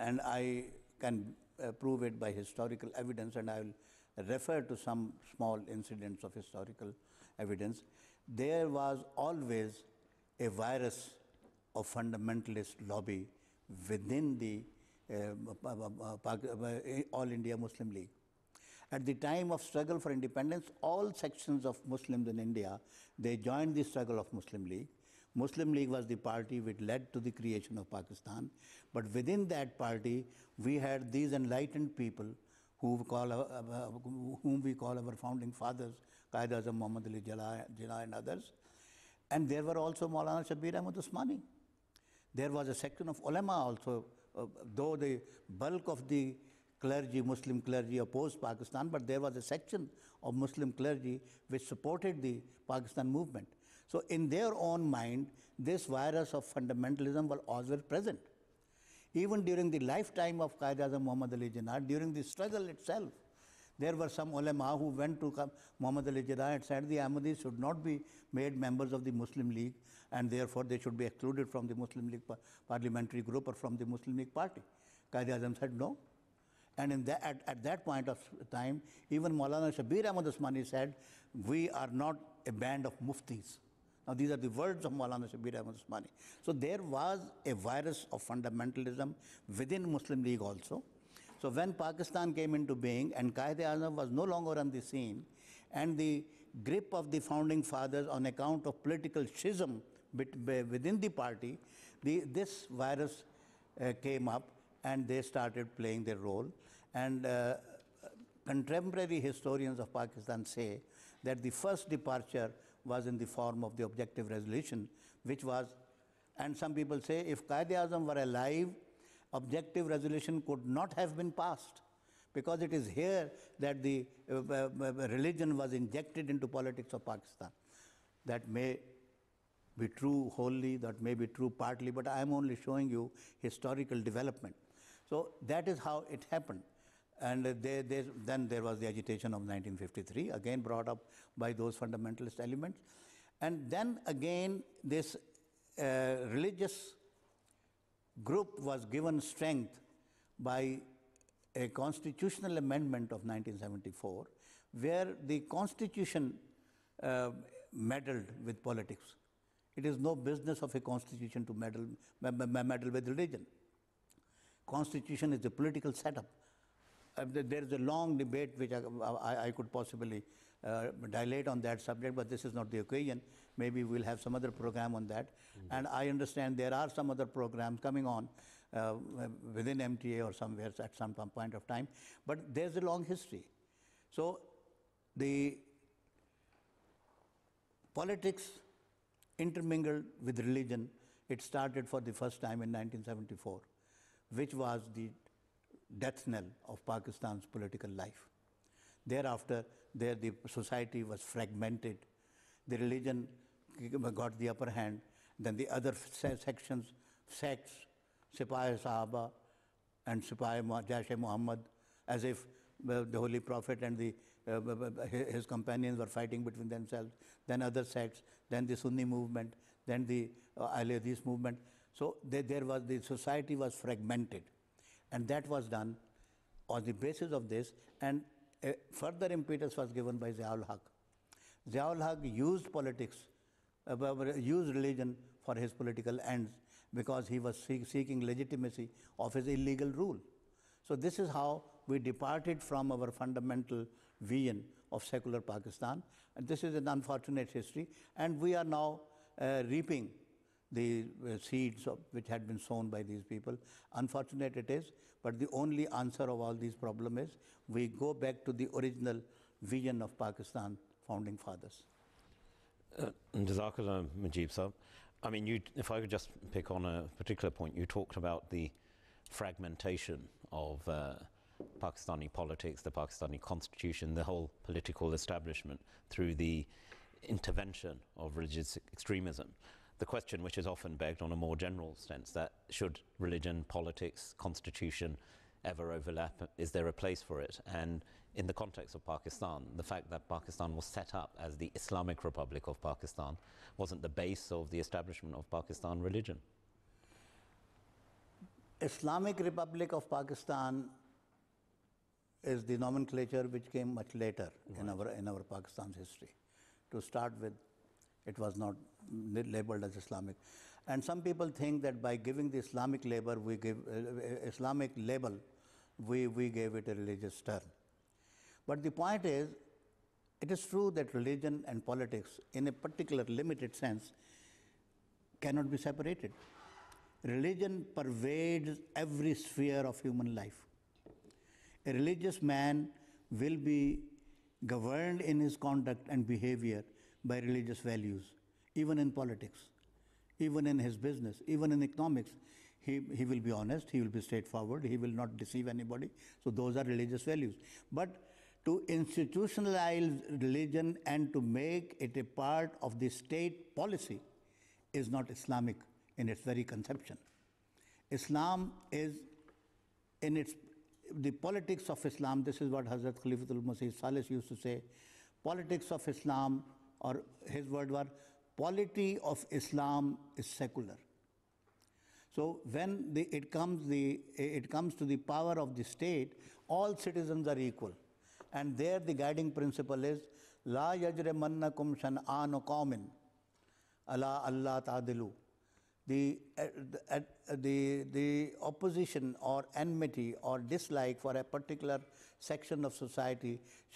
and I can prove it by historical evidence, and I will refer to some small incidents of historical evidence. There was always a virus of fundamentalist lobby within the All India Muslim League. At the time of struggle for independence, all sections of Muslims in India, they joined the struggle of Muslim League. Muslim League was the party which led to the creation of Pakistan. But within that party, we had these enlightened people whom we call our founding fathers, Qaid-e-Azam Muhammad Ali Jinnah and others. And there were also Maulana Shabir Ahmad Usmani. There was a section of ulama also, though the bulk of the clergy, Muslim clergy opposed Pakistan, but there was a section of Muslim clergy which supported the Pakistan movement. So in their own mind, this virus of fundamentalism was always present. Even during the lifetime of Qaid-e-Azam Muhammad Ali Jinnah, during the struggle itself, there were some ulama who went to Muhammad Ali Jinnah and said the Ahmadis should not be made members of the Muslim League, and therefore they should be excluded from the Muslim League parliamentary group or from the Muslim League party. Qaid-e-Azam said no. And at that point of time, even Maulana Shabir Ahmad Usmani said, we are not a band of muftis. Now these are the words of Maulana Shabir Ahmad Usmani. So there was a virus of fundamentalism within Muslim League also. So when Pakistan came into being and Qaid-e-Azam was no longer on the scene, and the grip of the founding fathers on account of political schism within the party, this virus came up, and they started playing their role. And contemporary historians of Pakistan say that the first departure was in the form of the objective resolution, which was, and some people say if Qaid-e-Azam were alive, objective resolution could not have been passed, because it is here that the religion was injected into politics of Pakistan. That may be true wholly, that may be true partly, but I am only showing you historical development. So that is how it happened. And then there was the agitation of 1953, again brought up by those fundamentalist elements. And then again, this religious group was given strength by a constitutional amendment of 1974, where the constitution meddled with politics. It is no business of a constitution to meddle with religion. Constitution is a political setup. There is a long debate which I could possibly dilate on that subject, but this is not the occasion. Maybe we'll have some other program on that. And I understand there are some other programs coming on within MTA or somewhere at some point of time, but there's a long history. So the politics intermingled with religion. It started for the first time in 1974, which was the death knell of Pakistan's political life. Thereafter, the society was fragmented. The religion got the upper hand. Then the other sections, sects, Sipahi Sahaba and Sipahi Jash-e-Muhammad, as if the Holy Prophet and his companions were fighting between themselves. Then other sects, then the Sunni movement, then the Ahl Hadith movement. So the society was fragmented. And that was done on the basis of this, and a further impetus was given by Ziaul Haq. Ziaul Haq used politics, used religion for his political ends, because he was seeking legitimacy of his illegal rule. So this is how we departed from our fundamental vision of secular Pakistan. And this is an unfortunate history, and we are now reaping the seeds which had been sown by these people. Unfortunate it is, but the only answer of all these problems is we go back to the original vision of Pakistan founding fathers. Jazakallah, Mujib Sahab. I mean, if I could just pick on a particular point, you talked about the fragmentation of Pakistani politics, the Pakistani constitution, the whole political establishment through the intervention of religious extremism. The question which is often begged on a more general sense, that should religion, politics, constitution ever overlap, is there a place for it? And in the context of Pakistan, the fact that Pakistan was set up as the Islamic Republic of Pakistan wasn't the base of the establishment of Pakistan religion. Islamic Republic of Pakistan is the nomenclature which came much later in our Pakistan's history. To start with, it was not labeled as Islamic. And some people think that by giving the Islamic label, we gave we gave it a religious term. But the point is, it is true that religion and politics, in a particular limited sense, cannot be separated. Religion pervades every sphere of human life. A religious man will be governed in his conduct and behavior by religious values, even in politics, even in his business, even in economics. He will be honest, he will be straightforward, he will not deceive anybody. So those are religious values. But to institutionalize religion and to make it a part of the state policy is not Islamic in its very conception. Islam is in its, the politics of Islam, this is what Hazrat Khalifatul Masih Salis used to say, politics of Islam, or his word were, polity of Islam is secular. So when it comes to the power of the state, all citizens are equal. And there the guiding principle is, La yajrimannakum shan'anu qawmin ala Allah ta'dilu. The opposition or enmity or dislike for a particular section of society